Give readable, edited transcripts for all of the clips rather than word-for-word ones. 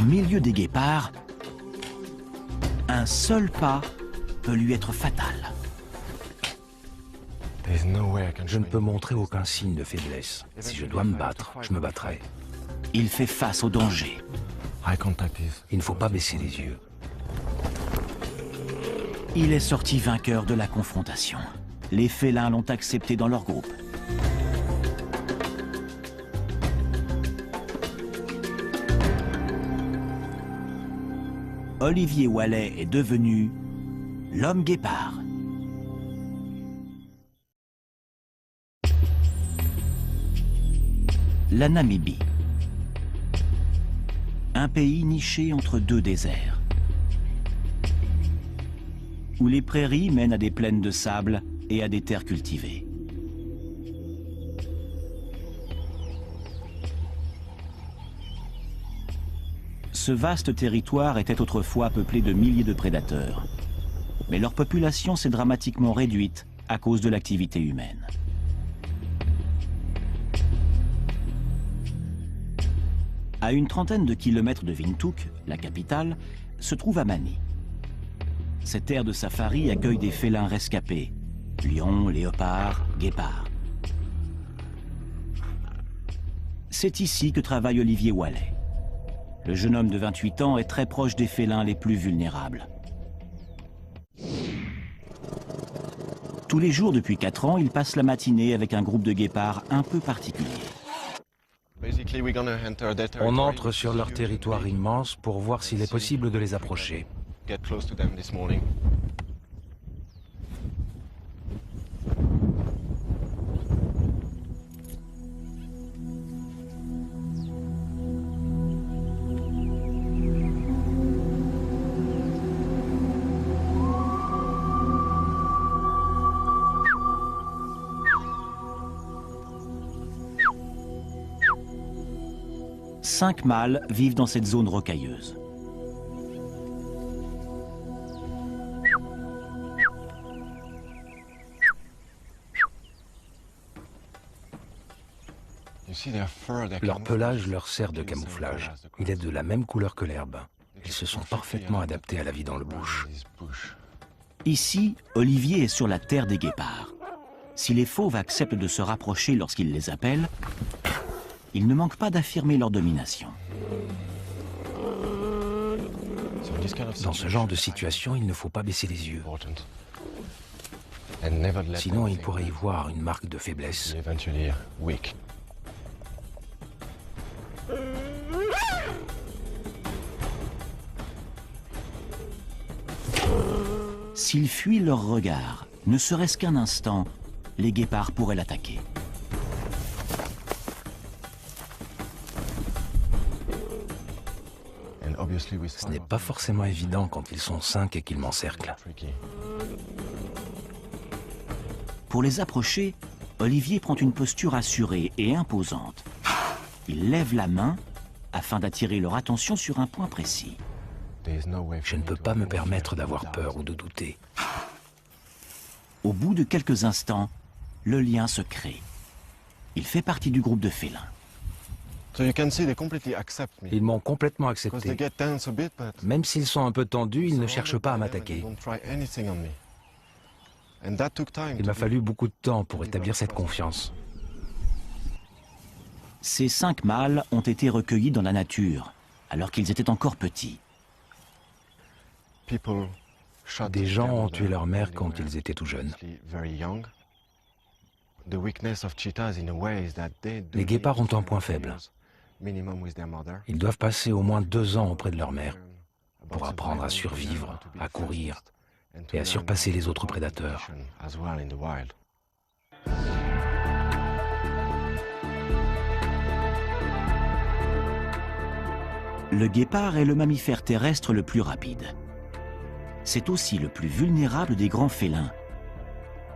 milieu des guépards, un seul pas peut lui être fatal. Je ne peux montrer aucun signe de faiblesse. Si je dois me battre, je me battrai. Il fait face au danger. Il ne faut pas baisser les yeux. Il est sorti vainqueur de la confrontation. Les félins l'ont accepté dans leur groupe. Olivier Wallet est devenu l'homme guépard. La Namibie. Un pays niché entre deux déserts, où les prairies mènent à des plaines de sable et à des terres cultivées. Ce vaste territoire était autrefois peuplé de milliers de prédateurs, mais leur population s'est dramatiquement réduite à cause de l'activité humaine. À une trentaine de kilomètres de Windhoek, la capitale, se trouve Amani. Cette aire de safari accueille des félins rescapés, lions, léopards, guépards. C'est ici que travaille Olivier Wallet. Le jeune homme de 28 ans est très proche des félins les plus vulnérables. Tous les jours depuis 4 ans, il passe la matinée avec un groupe de guépards un peu particulier. On entre sur leur territoire immense pour voir s'il est possible de les approcher. 5 mâles vivent dans cette zone rocailleuse. Leur pelage leur sert de camouflage. Il est de la même couleur que l'herbe. Ils se sont parfaitement adaptés à la vie dans le bush. Ici, Olivier est sur la terre des guépards. Si les fauves acceptent de se rapprocher lorsqu'il les appelle, ils ne manquent pas d'affirmer leur domination. Dans ce genre de situation, il ne faut pas baisser les yeux. Sinon, il pourrait y voir une marque de faiblesse. S'ils fuient leur regard, ne serait-ce qu'un instant, les guépards pourraient l'attaquer. Ce n'est pas forcément évident quand ils sont 5 et qu'ils m'encerclent. Pour les approcher, Olivier prend une posture assurée et imposante. Il lève la main afin d'attirer leur attention sur un point précis. Je ne peux pas me permettre d'avoir peur ou de douter. Au bout de quelques instants, le lien se crée. Il fait partie du groupe de félins. Ils m'ont complètement accepté. Même s'ils sont un peu tendus, ils ne cherchent pas à m'attaquer. Il m'a fallu beaucoup de temps pour établir cette confiance. Ces 5 mâles ont été recueillis dans la nature, alors qu'ils étaient encore petits. Des gens ont tué leur mère quand ils étaient tout jeunes. Les guépards ont un point faible. Ils doivent passer au moins 2 ans auprès de leur mère pour apprendre à survivre, à courir et à surpasser les autres prédateurs. Le guépard est le mammifère terrestre le plus rapide. C'est aussi le plus vulnérable des grands félins.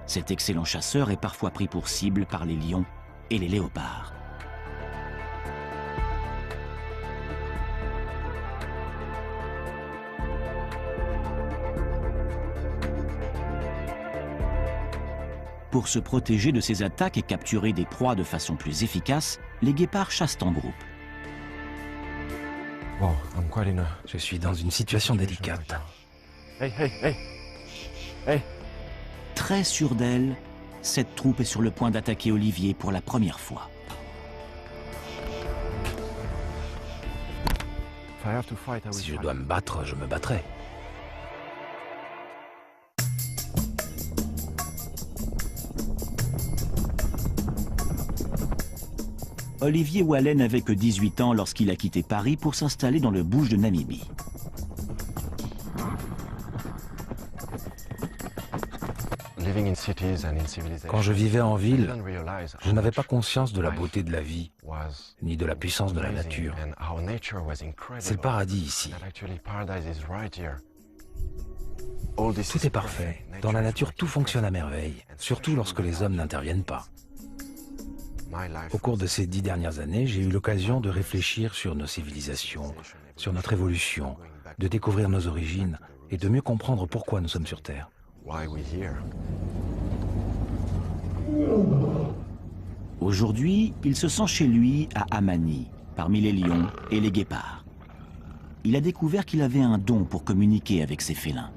Cet excellent chasseur est parfois pris pour cible par les lions et les léopards. Pour se protéger de ces attaques et capturer des proies de façon plus efficace, les guépards chassent en groupe. Je suis dans une situation délicate. Très sûre d'elle, cette troupe est sur le point d'attaquer Olivier pour la première fois. Si je dois me battre, je me battrai. Olivier Wallen n'avait que 18 ans lorsqu'il a quitté Paris pour s'installer dans le bush de Namibie. Quand je vivais en ville, je n'avais pas conscience de la beauté de la vie, ni de la puissance de la nature. C'est le paradis ici. Tout est parfait. Dans la nature, tout fonctionne à merveille, surtout lorsque les hommes n'interviennent pas. Au cours de ces 10 dernières années, j'ai eu l'occasion de réfléchir sur nos civilisations, sur notre évolution, de découvrir nos origines et de mieux comprendre pourquoi nous sommes sur Terre. Aujourd'hui, il se sent chez lui à Amani, parmi les lions et les guépards. Il a découvert qu'il avait un don pour communiquer avec ces félins.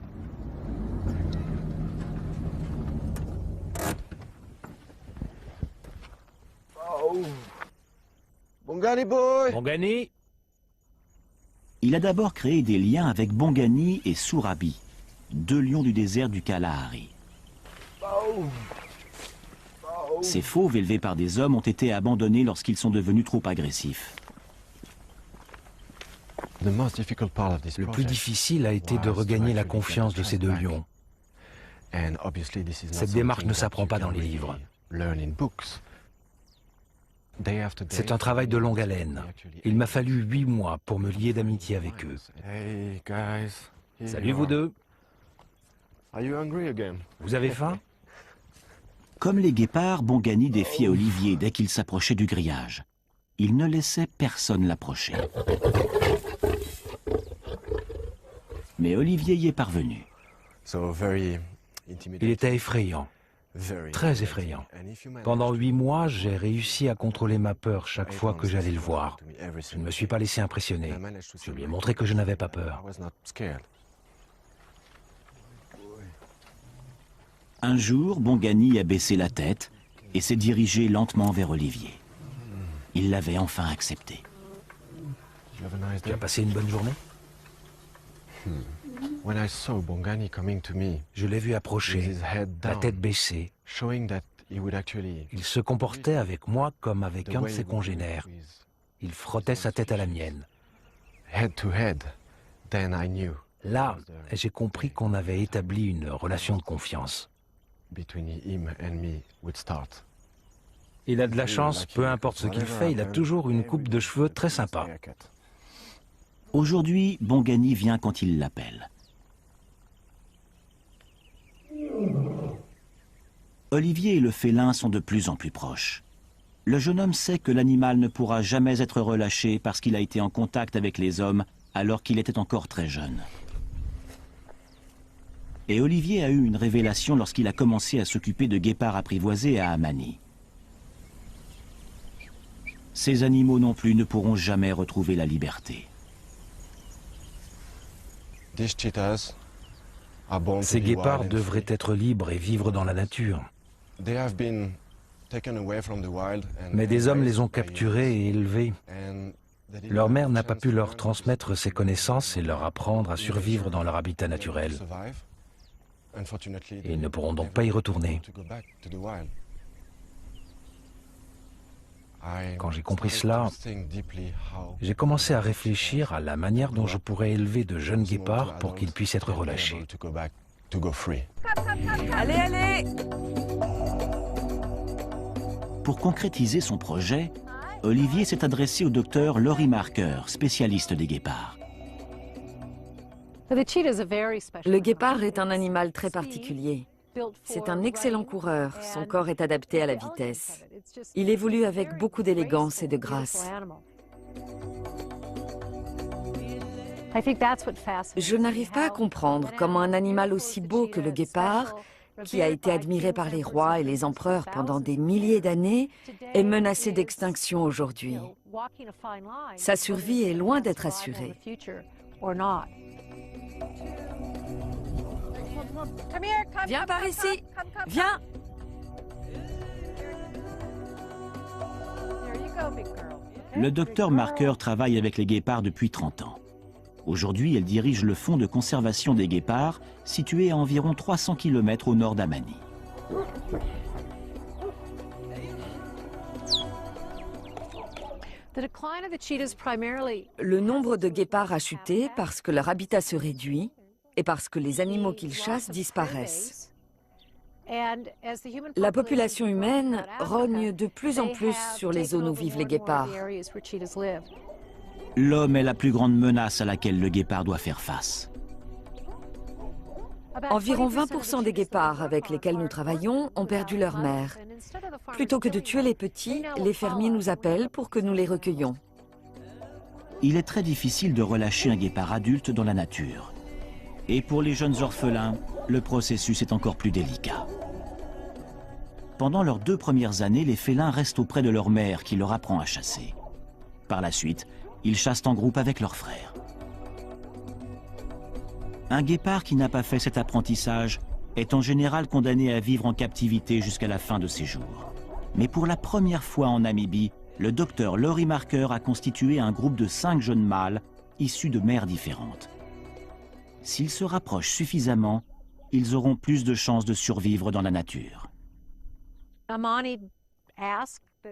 Bongani boy! Bongani! Il a d'abord créé des liens avec Bongani et Sourabi, 2 lions du désert du Kalahari. Ces fauves élevés par des hommes ont été abandonnés lorsqu'ils sont devenus trop agressifs. Le plus difficile a été de regagner la confiance de ces 2 lions. Cette démarche ne s'apprend pas dans les livres. C'est un travail de longue haleine. Il m'a fallu 8 mois pour me lier d'amitié avec eux. Salut vous deux. Vous avez faim? Comme les guépards, Bongani défiait Olivier dès qu'il s'approchait du grillage. Il ne laissait personne l'approcher. Mais Olivier y est parvenu. Il était effrayant, très effrayant. Pendant 8 mois, j'ai réussi à contrôler ma peur chaque fois que j'allais le voir. Je ne me suis pas laissé impressionner. Je lui ai montré que je n'avais pas peur. Un jour, Bongani a baissé la tête et s'est dirigé lentement vers Olivier. Il l'avait enfin accepté. Tu as passé une bonne journée? Je l'ai vu approcher, la tête baissée. Il se comportait avec moi comme avec un de ses congénères. Il frottait sa tête à la mienne. Là, j'ai compris qu'on avait établi une relation de confiance. Il a de la chance, peu importe ce qu'il fait, il a toujours une coupe de cheveux très sympa. Aujourd'hui, Bongani vient quand il l'appelle. Olivier et le félin sont de plus en plus proches. Le jeune homme sait que l'animal ne pourra jamais être relâché parce qu'il a été en contact avec les hommes alors qu'il était encore très jeune. Et Olivier a eu une révélation lorsqu'il a commencé à s'occuper de guépards apprivoisés à Amani. Ces animaux non plus ne pourront jamais retrouver la liberté. Ces guépards devraient être libres et vivre dans la nature. Mais des hommes les ont capturés et élevés. Leur mère n'a pas pu leur transmettre ses connaissances et leur apprendre à survivre dans leur habitat naturel. Et ils ne pourront donc pas y retourner. Quand j'ai compris cela, j'ai commencé à réfléchir à la manière dont je pourrais élever de jeunes guépards pour qu'ils puissent être relâchés. Allez, allez! Pour concrétiser son projet, Olivier s'est adressé au docteur Laurie Marker, spécialiste des guépards. Le guépard est un animal très particulier. C'est un excellent coureur, son corps est adapté à la vitesse. Il évolue avec beaucoup d'élégance et de grâce. Je n'arrive pas à comprendre comment un animal aussi beau que le guépard qui a été admiré par les rois et les empereurs pendant des milliers d'années, est menacé d'extinction aujourd'hui. Sa survie est loin d'être assurée. Viens par ici, viens. Le docteur Marker travaille avec les guépards depuis 30 ans. Aujourd'hui, elle dirige le fonds de conservation des guépards, situé à environ 300 km au nord d'Amani. Le nombre de guépards a chuté parce que leur habitat se réduit et parce que les animaux qu'ils chassent disparaissent. La population humaine rogne de plus en plus sur les zones où vivent les guépards. L'homme est la plus grande menace à laquelle le guépard doit faire face. Environ 20% des guépards avec lesquels nous travaillons ont perdu leur mère. Plutôt que de tuer les petits, les fermiers nous appellent pour que nous les recueillions. Il est très difficile de relâcher un guépard adulte dans la nature. Et pour les jeunes orphelins, le processus est encore plus délicat. Pendant leurs 2 premières années, les félins restent auprès de leur mère qui leur apprend à chasser. Par la suite, ils chassent en groupe avec leurs frères. Un guépard qui n'a pas fait cet apprentissage est en général condamné à vivre en captivité jusqu'à la fin de ses jours. Mais pour la première fois en Namibie, le docteur Laurie Marker a constitué un groupe de 5 jeunes mâles issus de mères différentes. S'ils se rapprochent suffisamment, ils auront plus de chances de survivre dans la nature.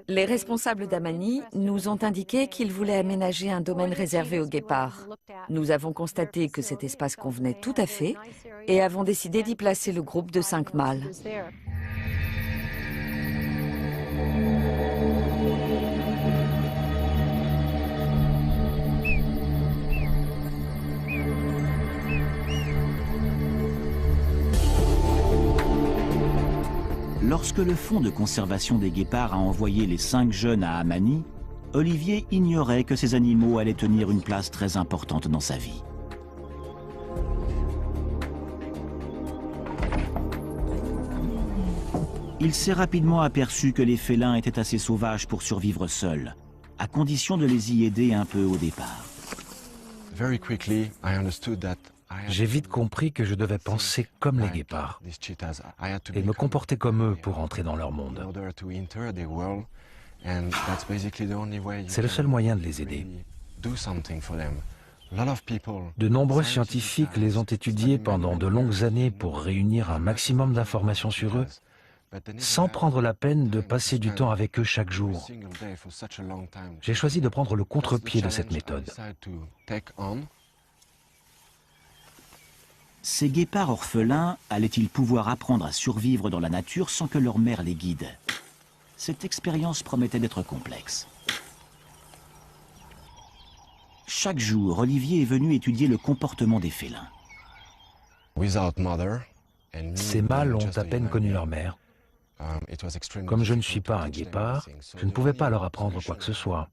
Les responsables d'Amani nous ont indiqué qu'ils voulaient aménager un domaine réservé aux guépards. Nous avons constaté que cet espace convenait tout à fait et avons décidé d'y placer le groupe de 5 mâles. Lorsque le fonds de conservation des guépards a envoyé les 5 jeunes à Amani, Olivier ignorait que ces animaux allaient tenir une place très importante dans sa vie. Il s'est rapidement aperçu que les félins étaient assez sauvages pour survivre seuls, à condition de les y aider un peu au départ. J'ai vite compris que je devais penser comme les guépards et me comporter comme eux pour entrer dans leur monde. C'est le seul moyen de les aider. De nombreux scientifiques les ont étudiés pendant de longues années pour réunir un maximum d'informations sur eux, sans prendre la peine de passer du temps avec eux chaque jour. J'ai choisi de prendre le contre-pied de cette méthode. Ces guépards orphelins allaient-ils pouvoir apprendre à survivre dans la nature sans que leur mère les guide? Cette expérience promettait d'être complexe. Chaque jour, Olivier est venu étudier le comportement des félins. Ces mâles ont à peine connu leur mère. Comme je ne suis pas un guépard, je ne pouvais pas leur apprendre quoi que ce soit.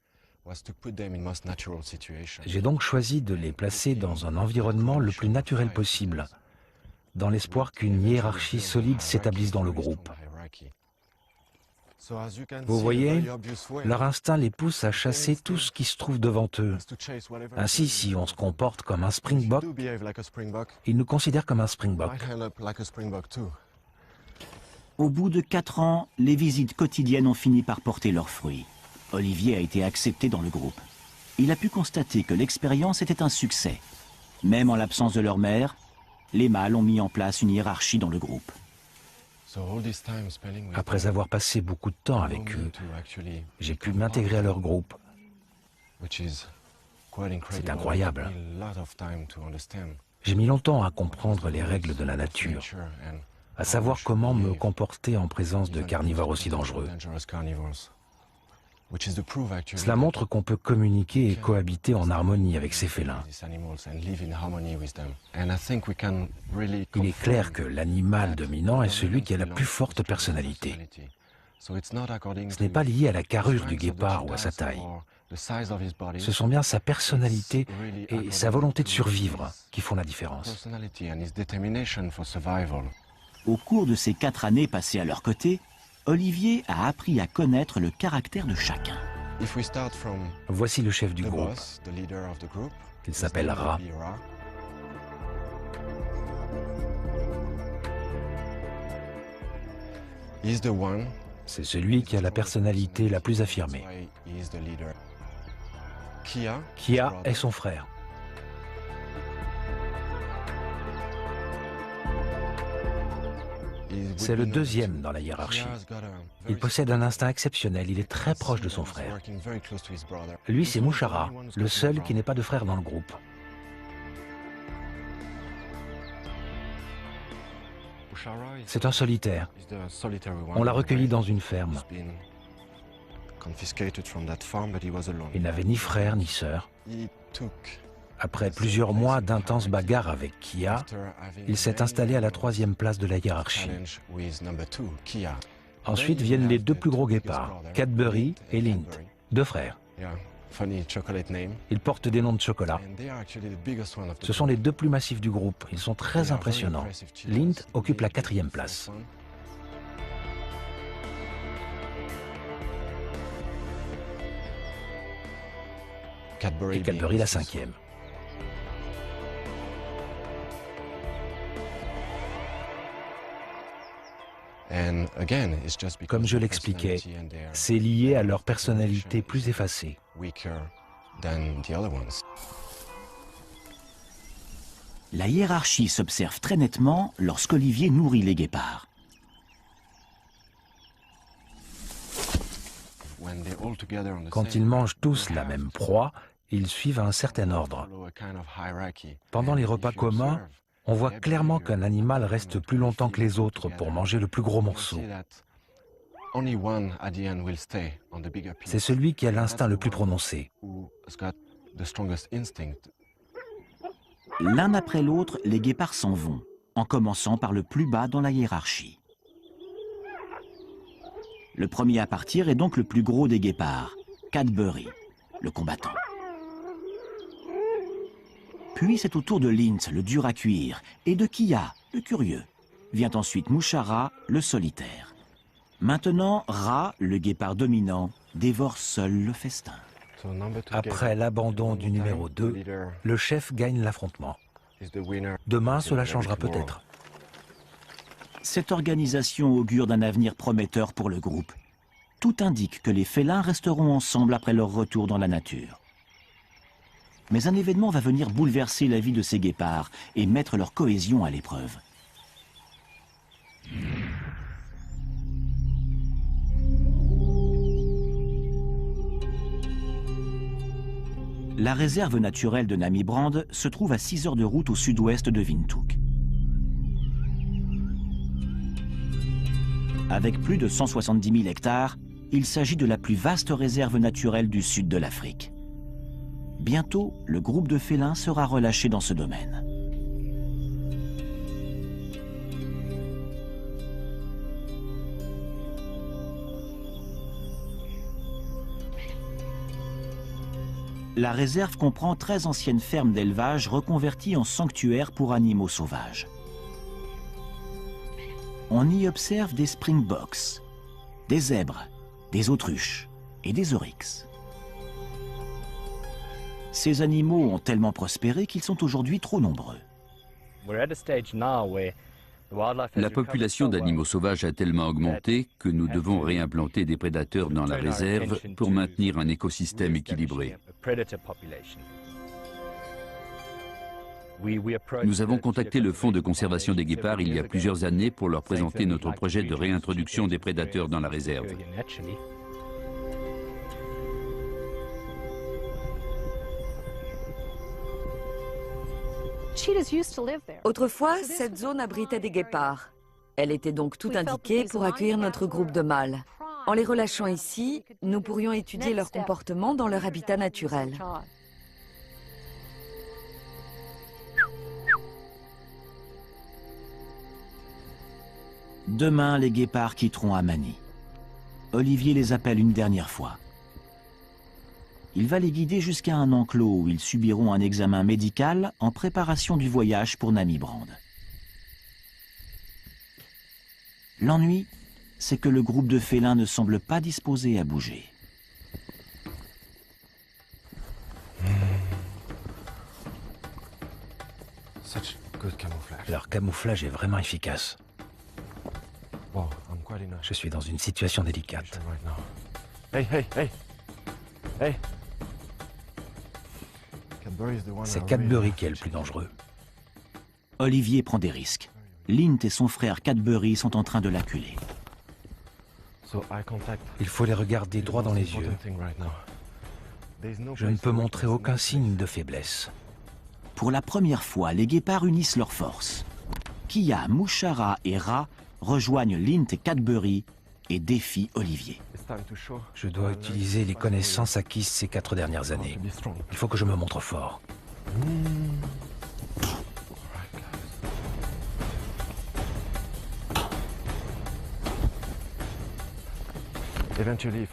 J'ai donc choisi de les placer dans un environnement le plus naturel possible, dans l'espoir qu'une hiérarchie solide s'établisse dans le groupe. Vous voyez, leur instinct les pousse à chasser tout ce qui se trouve devant eux. Ainsi, si on se comporte comme un springbok, ils nous considèrent comme un springbok. Au bout de 4 ans, les visites quotidiennes ont fini par porter leurs fruits. Olivier a été accepté dans le groupe. Il a pu constater que l'expérience était un succès. Même en l'absence de leur mère, les mâles ont mis en place une hiérarchie dans le groupe. Après avoir passé beaucoup de temps avec eux, j'ai pu m'intégrer à leur groupe. C'est incroyable. J'ai mis longtemps à comprendre les règles de la nature, à savoir comment me comporter en présence de carnivores aussi dangereux. Cela montre qu'on peut communiquer et cohabiter en harmonie avec ces félins. Il est clair que l'animal dominant est celui qui a la plus forte personnalité. Ce n'est pas lié à la carrure du guépard ou à sa taille. Ce sont bien sa personnalité et sa volonté de survivre qui font la différence. Au cours de ces 4 années passées à leur côté, Olivier a appris à connaître le caractère de chacun. Voici le chef du groupe. Il s'appelle Ra. C'est celui qui a la personnalité la plus affirmée. Kia est son frère. C'est le deuxième dans la hiérarchie. Il possède un instinct exceptionnel, il est très proche de son frère. Lui, c'est Mushara, le seul qui n'ait pas de frère dans le groupe. C'est un solitaire. On l'a recueilli dans une ferme. Il n'avait ni frère ni sœur. Après plusieurs mois d'intenses bagarres avec Kia, il s'est installé à la 3e place de la hiérarchie. Ensuite viennent les 2 plus gros guépards, Cadbury et Lint, 2 frères. Ils portent des noms de chocolat. Ce sont les 2 plus massifs du groupe. Ils sont très impressionnants. Lint occupe la 4e place. Et Cadbury la 5e. Comme je l'expliquais, c'est lié à leur personnalité plus effacée. La hiérarchie s'observe très nettement lorsqu'Olivier nourrit les guépards. Quand ils mangent tous la même proie, ils suivent un certain ordre. Pendant les repas communs, on voit clairement qu'un animal reste plus longtemps que les autres pour manger le plus gros morceau. C'est celui qui a l'instinct le plus prononcé. L'un après l'autre, les guépards s'en vont, en commençant par le plus bas dans la hiérarchie. Le premier à partir est donc le plus gros des guépards, Cadbury, le combattant. Puis c'est au tour de Lint, le dur à cuire, et de Kia, le curieux. Vient ensuite Mushara, le solitaire. Maintenant, Ra, le guépard dominant, dévore seul le festin. Après l'abandon du numéro 2, le chef gagne l'affrontement. Demain, cela changera peut-être. Cette organisation augure d'un avenir prometteur pour le groupe. Tout indique que les félins resteront ensemble après leur retour dans la nature. Mais un événement va venir bouleverser la vie de ces guépards et mettre leur cohésion à l'épreuve. La réserve naturelle de Namibrand se trouve à 6 heures de route au sud-ouest de Windhoek. Avec plus de 170 000 hectares, il s'agit de la plus vaste réserve naturelle du sud de l'Afrique. Bientôt, le groupe de félins sera relâché dans ce domaine. La réserve comprend 13 anciennes fermes d'élevage reconverties en sanctuaires pour animaux sauvages. On y observe des springboks, des zèbres, des autruches et des oryx. Ces animaux ont tellement prospéré qu'ils sont aujourd'hui trop nombreux. La population d'animaux sauvages a tellement augmenté que nous devons réimplanter des prédateurs dans la réserve pour maintenir un écosystème équilibré. Nous avons contacté le Fonds de conservation des guépards il y a plusieurs années pour leur présenter notre projet de réintroduction des prédateurs dans la réserve. Autrefois, cette zone abritait des guépards. Elle était donc tout indiquée pour accueillir notre groupe de mâles. En les relâchant ici, nous pourrions étudier leur comportement dans leur habitat naturel. Demain, les guépards quitteront Amani. Olivier les appelle une dernière fois. Il va les guider jusqu'à un enclos où ils subiront un examen médical en préparation du voyage pour Namibrand. L'ennui, c'est que le groupe de félins ne semble pas disposé à bouger. Leur camouflage est vraiment efficace. Je suis dans une situation délicate. C'est Cadbury qui est le plus dangereux. Olivier prend des risques. Lint et son frère Cadbury sont en train de l'acculer. Il faut les regarder droit dans les yeux. Je ne peux montrer aucun signe de faiblesse. Pour la première fois, les guépards unissent leurs forces. Kia, Mouchara et Ra rejoignent Lint et Cadbury et défient Olivier. Je dois utiliser les connaissances acquises ces 4 dernières années. Il faut que je me montre fort.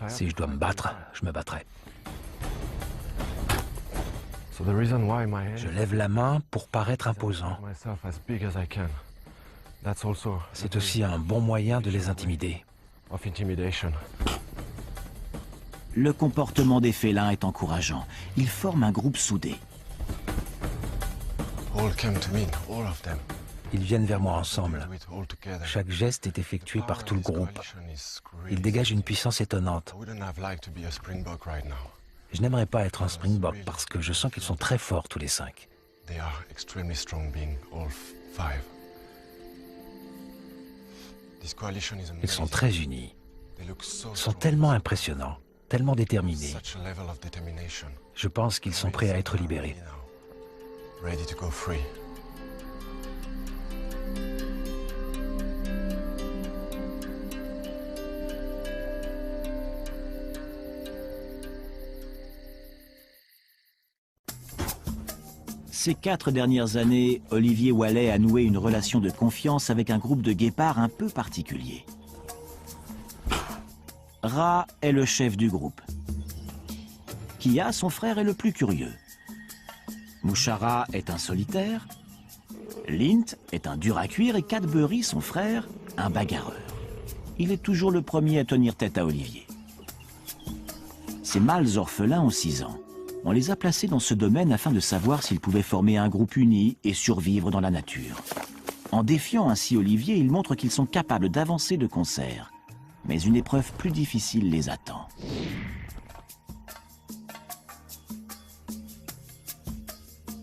Si je dois me battre, je me battrai. Je lève la main pour paraître imposant. C'est aussi un bon moyen de les intimider. Le comportement des félins est encourageant. Ils forment un groupe soudé. Ils viennent vers moi ensemble. Chaque geste est effectué par tout le groupe. Ils dégagent une puissance étonnante. Je n'aimerais pas être un Springbok parce que je sens qu'ils sont très forts tous les 5. Ils sont très unis. Ils sont tellement impressionnants, tellement déterminés. Je pense qu'ils sont prêts à être libérés. Ces 4 dernières années, Olivier Wallet a noué une relation de confiance avec un groupe de guépards un peu particulier. Ra est le chef du groupe. Kia, son frère, est le plus curieux. Mouchara est un solitaire. Lint est un dur à cuire et Cadbury, son frère, un bagarreur. Il est toujours le premier à tenir tête à Olivier. Ces mâles orphelins ont 6 ans. On les a placés dans ce domaine afin de savoir s'ils pouvaient former un groupe uni et survivre dans la nature. En défiant ainsi Olivier, ils montrent qu'ils sont capables d'avancer de concert. Mais une épreuve plus difficile les attend.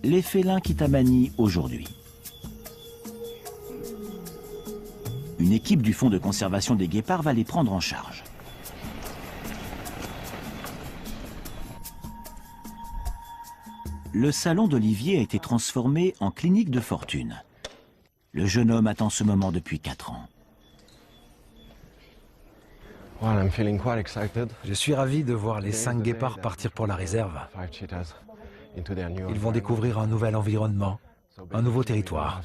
Les félins quittent Amani aujourd'hui. Une équipe du Fonds de conservation des guépards va les prendre en charge. Le salon d'Olivier a été transformé en clinique de fortune. Le jeune homme attend ce moment depuis 4 ans. Je suis ravi de voir les 5 guépards partir pour la réserve. Ils vont découvrir un nouvel environnement, un nouveau territoire.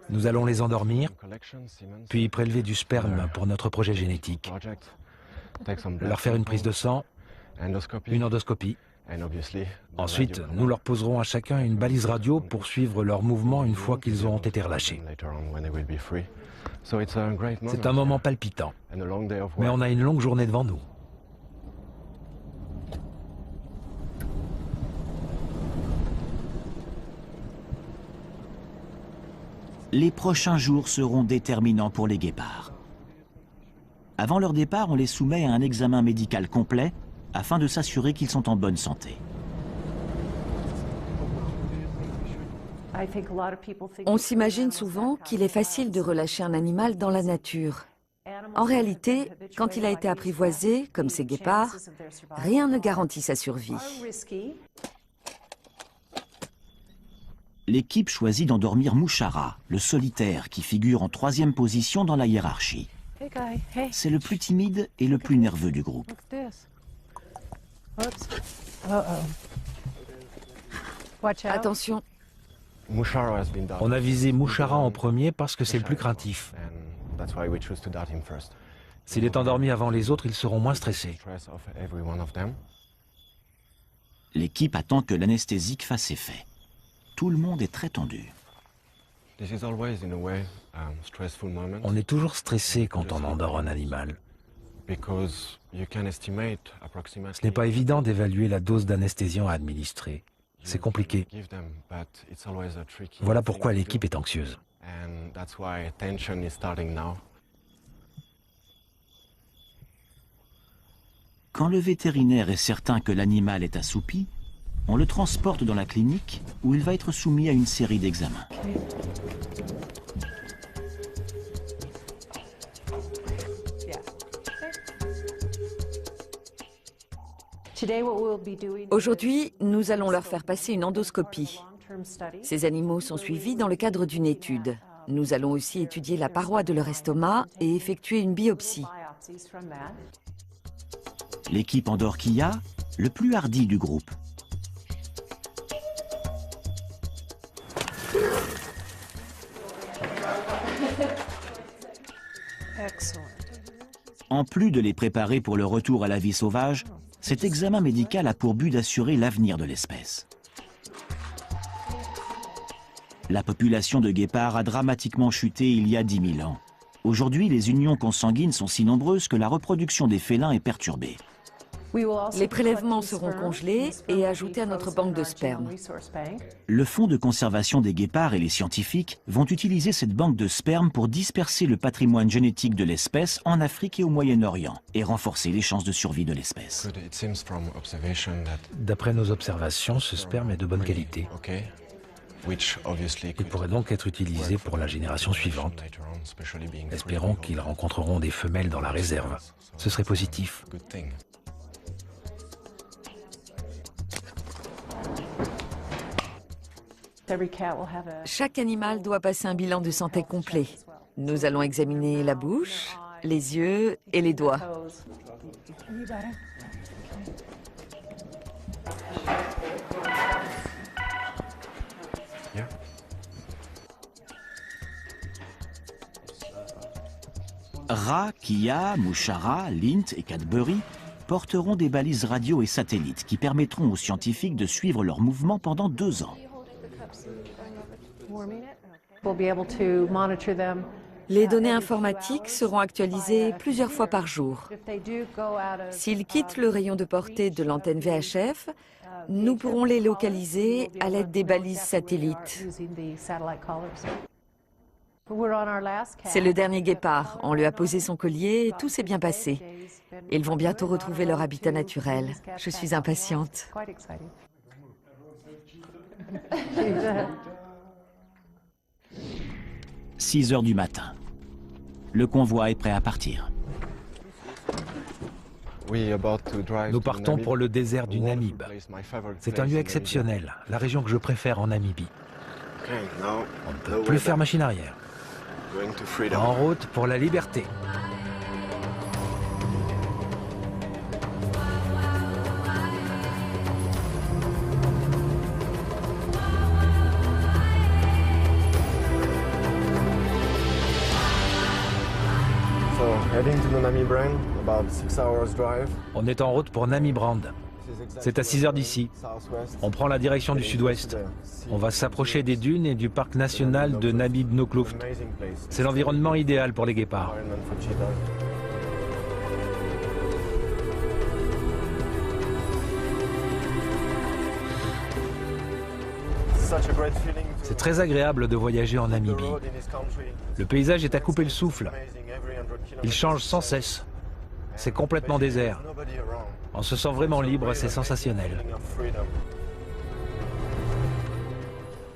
Nous allons les endormir, puis prélever du sperme pour notre projet génétique. Leur faire une prise de sang, une endoscopie. Ensuite, nous leur poserons à chacun une balise radio pour suivre leurs mouvements une fois qu'ils auront été relâchés. C'est un moment palpitant, mais on a une longue journée devant nous. Les prochains jours seront déterminants pour les guépards. Avant leur départ, on les soumet à un examen médical complet afin de s'assurer qu'ils sont en bonne santé. On s'imagine souvent qu'il est facile de relâcher un animal dans la nature. En réalité, quand il a été apprivoisé, comme ces guépards, rien ne garantit sa survie. L'équipe choisit d'endormir Mouchara, le solitaire qui figure en 3e position dans la hiérarchie. C'est le plus timide et le plus nerveux du groupe. Attention. On a visé Mouchara en premier parce que c'est le plus craintif. S'il est endormi avant les autres, ils seront moins stressés. L'équipe attend que l'anesthésique fasse effet. Tout le monde est très tendu. On est toujours stressé quand on endort un animal. Ce n'est pas évident d'évaluer la dose d'anesthésiant à administrer. C'est compliqué. Voilà pourquoi l'équipe est anxieuse. Quand le vétérinaire est certain que l'animal est assoupi, on le transporte dans la clinique où il va être soumis à une série d'examens. Aujourd'hui, nous allons leur faire passer une endoscopie. Ces animaux sont suivis dans le cadre d'une étude. Nous allons aussi étudier la paroi de leur estomac et effectuer une biopsie. L'équipe endort Kia, le plus hardi du groupe. En plus de les préparer pour le retour à la vie sauvage, cet examen médical a pour but d'assurer l'avenir de l'espèce. La population de guépards a dramatiquement chuté il y a 10 000 ans. Aujourd'hui, les unions consanguines sont si nombreuses que la reproduction des félins est perturbée. Les prélèvements seront congelés et ajoutés à notre banque de sperme. Le Fonds de conservation des guépards et les scientifiques vont utiliser cette banque de sperme pour disperser le patrimoine génétique de l'espèce en Afrique et au Moyen-Orient et renforcer les chances de survie de l'espèce. D'après nos observations, ce sperme est de bonne qualité. Il pourrait donc être utilisé pour la génération suivante. Espérons qu'ils rencontreront des femelles dans la réserve. Ce serait positif. Chaque animal doit passer un bilan de santé complet. Nous allons examiner la bouche, les yeux et les doigts. Ra, Kia, Mouchara, Lint et Cadbury porteront des balises radio et satellites qui permettront aux scientifiques de suivre leurs mouvements pendant 2 ans. Les données informatiques seront actualisées plusieurs fois par jour. S'ils quittent le rayon de portée de l'antenne VHF, nous pourrons les localiser à l'aide des balises satellites. C'est le dernier guépard. On lui a posé son collier et tout s'est bien passé. Ils vont bientôt retrouver leur habitat naturel. Je suis impatiente. 6 heures du matin. Le convoi est prêt à partir. Nous partons pour le désert du Namib. C'est un lieu exceptionnel, la région que je préfère en Namibie. On ne peut plus faire machine arrière. En route pour la liberté. On est en route pour Namibrand. C'est à 6 heures d'ici. On prend la direction du sud-ouest. On va s'approcher des dunes et du parc national de Namib-Nokluft. C'est l'environnement idéal pour les guépards. C'est très agréable de voyager en Namibie. Le paysage est à couper le souffle. Il change sans cesse. C'est complètement désert. On se sent vraiment libre, c'est sensationnel.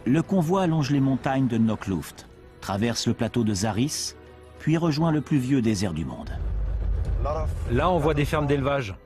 Le convoi longe les montagnes de Nokluft, traverse le plateau de Zaris, puis rejoint le plus vieux désert du monde. Là, on voit des fermes d'élevage.